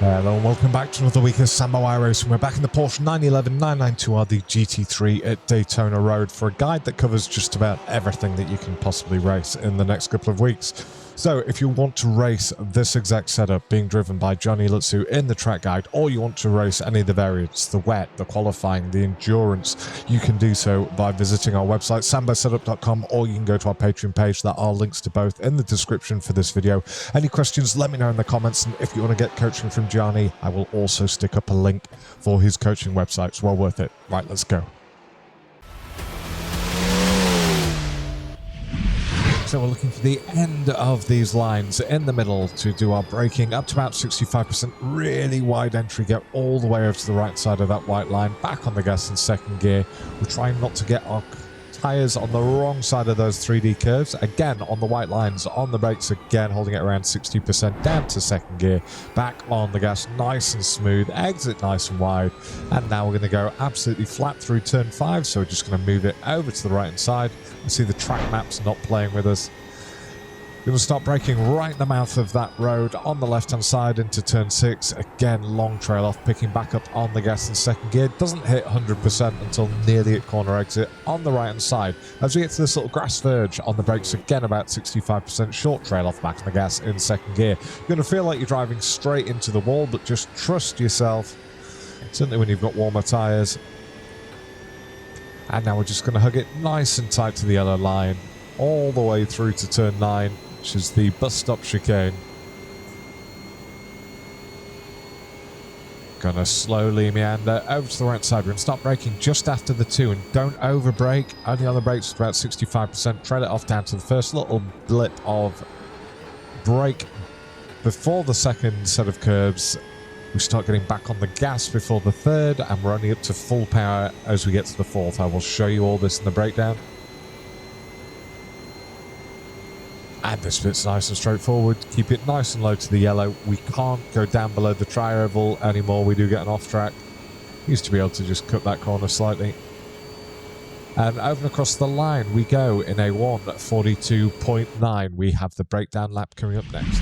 Hello and welcome back to another week of Sambo iRacing. We're back in the Porsche 911 992R, the GT3 at Daytona Road for a guide that covers just about everything that you can possibly race in the next couple of weeks. So if you want to race this exact setup being driven by Gianni Lutzu in the track guide, or you want to race any of the variants, the wet, the qualifying, the endurance, you can do so by visiting our website, sambosetup.com, or you can go to our Patreon page. There are links to both in the description for this video. Any questions, let me know in the comments, and if you want to get coaching from Gianni, I will also stick up a link for his coaching website. It's well worth it. Right, let's go. So we're looking for the end of these lines in the middle to do our braking up to about 65%, really wide entry, get all the way over to the right side of that white line, back on the gas in second gear. We're trying not to get our tyres on the wrong side of those 3D curves. Again, on the white lines, on the brakes, again, holding it around 60%, down to second gear, back on the gas, nice and smooth, exit nice and wide. And now we're going to go absolutely flat through turn 5, so we're just going to move it over to the right-hand side. I see the track maps not playing with us. We're going to start braking right in the mouth of that road on the left-hand side into turn 6. Again, long trail off, picking back up on the gas in second gear. Doesn't hit 100% until nearly at corner exit on the right-hand side. As we get to this little grass verge on the brakes, again about 65%, short trail off back on the gas in second gear. You're going to feel like you're driving straight into the wall, but just trust yourself. Certainly when you've got warmer tyres. And now we're just going to hug it nice and tight to the yellow line all the way through to turn 9. Which is the bus stop chicane. Gonna slowly meander over to the right side. We're gonna start braking just after the 2 and don't over brake. Only on the brakes at about 65%. Trail it off down to the first little blip of brake before the second set of curbs. We start getting back on the gas before the third, and we're only up to full power as we get to the fourth. I will show you all this in the breakdown. And this bit's nice and straightforward. Keep it nice and low to the yellow. We can't go down below the tri-oval anymore. We do get an off-track. Used to be able to just cut that corner slightly. And over and across the line we go in a 1:42.9. We have the breakdown lap coming up next.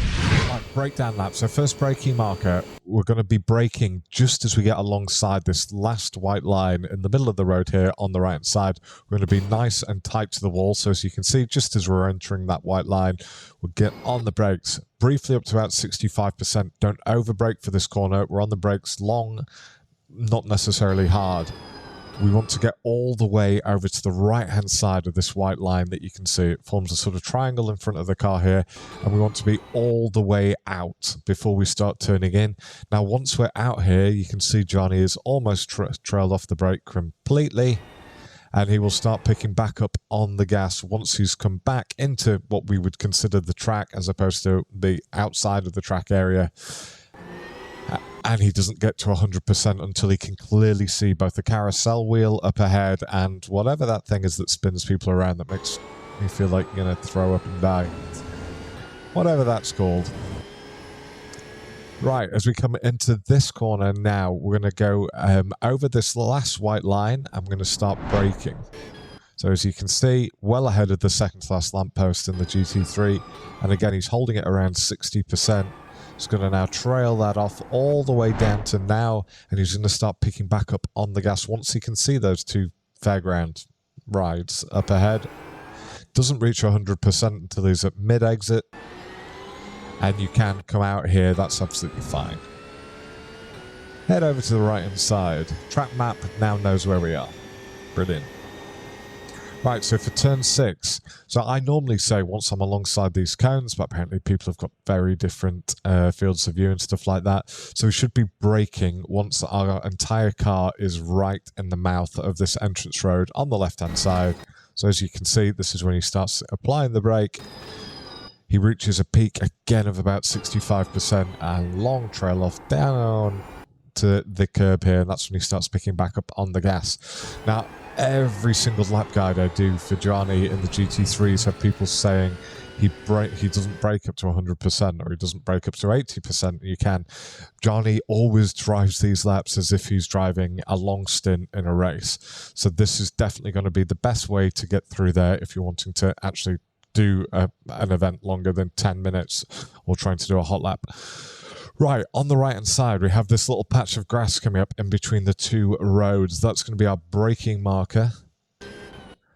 Right, breakdown lap. So first braking marker, we're going to be braking just as we get alongside this last white line in the middle of the road here on the right hand side. We're going to be nice and tight to the wall. So as you can see, just as we're entering that white line, we'll get on the brakes briefly up to about 65%. Don't over brake for this corner. We're on the brakes long, not necessarily hard. We want to get all the way over to the right-hand side of this white line that you can see. It forms a sort of triangle in front of the car here, and we want to be all the way out before we start turning in. Now, once we're out here, you can see Gianni is almost trailed off the brake completely, and he will start picking back up on the gas once he's come back into what we would consider the track as opposed to the outside of the track area. And he doesn't get to 100% until he can clearly see both the carousel wheel up ahead and whatever that thing is that spins people around that makes me feel like you're going to throw up and die. Whatever that's called. Right, as we come into this corner now, we're going to go over this last white line. I'm going to start braking. So as you can see, well ahead of the second to last lamppost in the GT3. And again, he's holding it around 60%. He's going to now trail that off all the way down to now, and he's going to start picking back up on the gas once he can see those two fairground rides up ahead. Doesn't reach 100% until he's at mid-exit, and you can come out here. That's absolutely fine. Head over to the right-hand side. Track map now knows where we are. Brilliant. Right, so for turn 6, so I normally say once I'm alongside these cones, but apparently people have got very different fields of view and stuff like that. So we should be braking once our entire car is right in the mouth of this entrance road on the left-hand side. So as you can see, this is when he starts applying the brake. He reaches a peak again of about 65% and long trail off down to the curb here, and that's when he starts picking back up on the gas. Now, every single lap guide I do for Gianni in the GT3s have people saying he doesn't brake up to 100% or he doesn't brake up to 80%. You can. Gianni always drives these laps as if he's driving a long stint in a race. So this is definitely going to be the best way to get through there if you're wanting to actually do an event longer than 10 minutes or trying to do a hot lap. Right, on the right-hand side, we have this little patch of grass coming up in between the two roads. That's going to be our braking marker.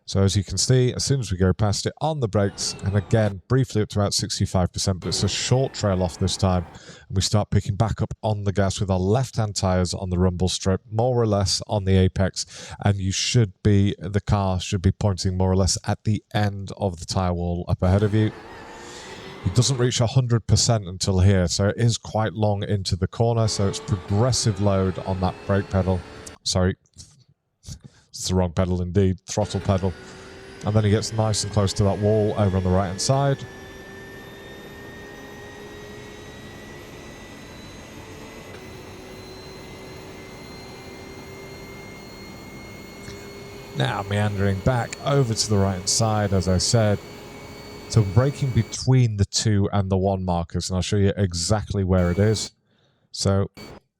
So as you can see, as soon as we go past it on the brakes, and again, briefly up to about 65%, but it's a short trail off this time, and we start picking back up on the gas with our left-hand tyres on the rumble strip, more or less on the apex, and the car should be pointing more or less at the end of the tyre wall up ahead of you. It doesn't reach 100% until here, so it is quite long into the corner, so it's progressive load on that brake pedal. Sorry, it's the wrong pedal indeed, throttle pedal. And then he gets nice and close to that wall over on the right-hand side. Now meandering back over to the right-hand side, as I said. So braking between the 2 and the 1 markers, and I'll show you exactly where it is. So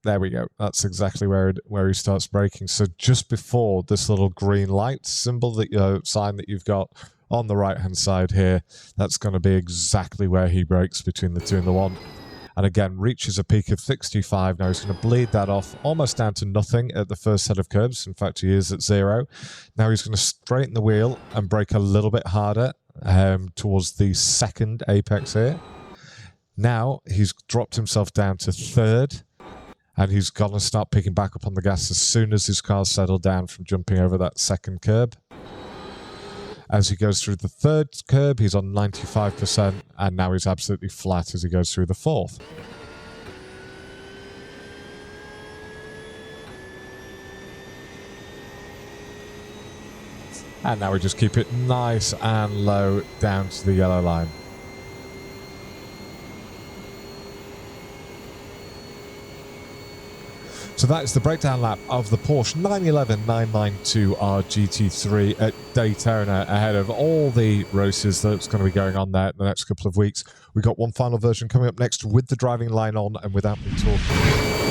there we go. That's exactly where he starts braking. So just before this little green light symbol, sign that you've got on the right-hand side here, that's going to be exactly where he brakes between the 2 and the 1. And again, reaches a peak of 65. Now he's going to bleed that off almost down to nothing at the first set of curbs. In fact, he is at 0. Now he's going to straighten the wheel and brake a little bit harder towards the second apex here. Now he's dropped himself down to 3rd, and he's going to start picking back up on the gas as soon as his car's settled down from jumping over that second curb. As he goes through the 3rd curb, he's on 95%, and now he's absolutely flat as he goes through the 4th. And now we just keep it nice and low down to the yellow line. So that is the breakdown lap of the Porsche 911 992 R GT3 at Daytona, ahead of all the races that's going to be going on there in the next couple of weeks. We've got one final version coming up next with the driving line on and without me talking.